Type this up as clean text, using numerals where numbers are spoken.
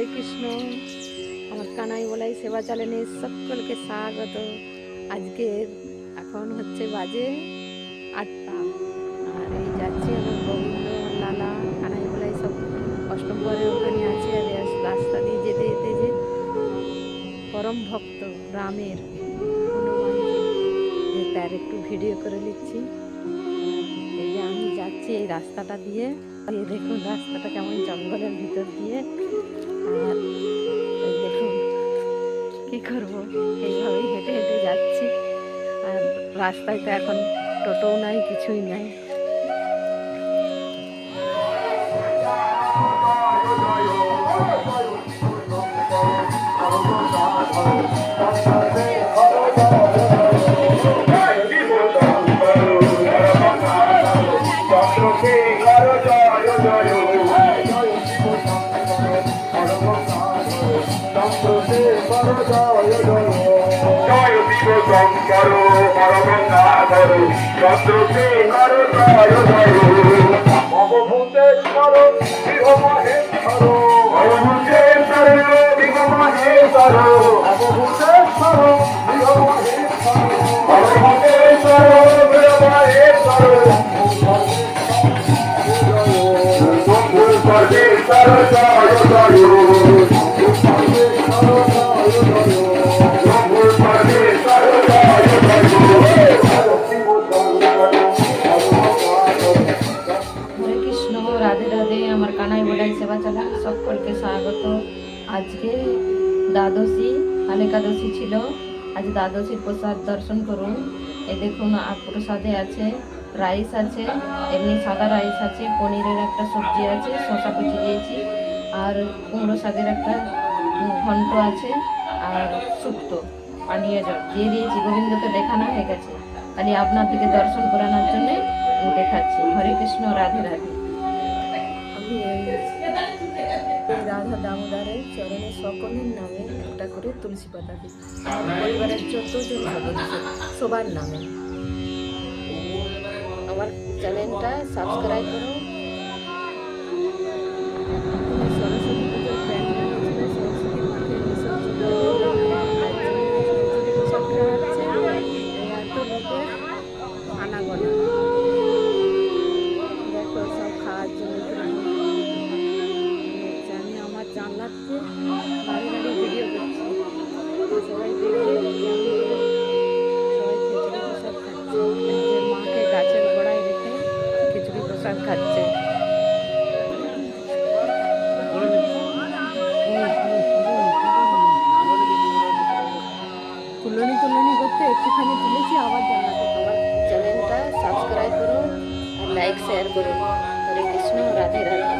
হরে কৃষ্ণ। আমার কানাই বলাই সেবা চ্যানেলে সকলকে স্বাগত। আজকে এখন হচ্ছে বাজে 8টা, আর এই যাচ্ছি আমার গোবিন্দ, আমার লালা, কানাই বলাই সব অষ্টম পরে ওখানে আছে। আর রাস্তা দিয়ে যেতে যেতে যে পরম ভক্ত রামের হনুমানজি, তার একটু ভিডিও করে নিচ্ছি। এই যে আমি যাচ্ছি এই রাস্তাটা দিয়ে, দেখুন রাস্তাটা কেমন জঙ্গলের ভিতর দিয়ে। আর এই দেখুন কি করবো, এইভাবেই হেঁটে হেঁটে যাচ্ছি। আর রাস্তায় তো এখন টোটোও নাই, কিছুই নাই। জয় শিব শঙ্কর পরমঙ্গাধর চন্দ্রশেখর জয় জয় অবভূতেশ্বর শিব মহেশ্বর অবভূতেশ্বর শিব মহেশ্বর অবভূতেশ্বর শিব মহেশ্বর অবভূতেশ্বর শিব মহেশ্বর সর্বেশ্বর জয় জয় রাধে রাধে। আমার কানাই বলাই সেবা চ্যানেল সকলকে স্বাগত। আজকে দ্বাদশী, কাল একাদশী ছিল, আজ দ্বাদশীর প্রসাদ দর্শন করুন। এই দেখুন প্রসাদে আছে রাইস আছে, এমনি সাদা রাইস আছে, পনিরের একটা সবজি আছে, শসা কুচি দিয়েছি, আর কুমড়ো শাকের একটা ঘন্ট আছে, আর শুক্তো পানীয় জল দিয়ে দিয়েছি। গোবিন্দকে দেখানো হয়ে গেছে, খালি আপনার দিকে দর্শন করানোর জন্যে দেখাচ্ছি। হরে কৃষ্ণ, রাধে রাধে। আমি রাধা দামোদরের চরণে সকলের নামে একটা করে তুলসী পাতা দিই। আমার পরিবারের 14 জন সদস্য, সবার নামে। আমার চ্যানেলটা সাবস্ক্রাইব করো। সরস্বতী পুজোর প্যান্ডেল হচ্ছিল, সরস্বতী মাঠে বিসর্জন হচ্ছে, এত লোকের আনাগোনা। দেখো সব খাওয়ার জন্য আমি আমার জানলাতে বাড়ি বাড়ি ভিডিও করছি, সবাই দেখে সবাই খিচুড়ি প্রসাদ খাচ্ছে। যে মাকে গাছের গোড়ায় রেখে খিচুড়ি প্রসাদ খাচ্ছে। তুলনি করতে একটুখানি তুলেছি, আবার জানাতে। আমার চ্যানেলটা সাবস্ক্রাইব করুন আর লাইক শেয়ার করুন। হরে কৃষ্ণ, রাধে রাধে।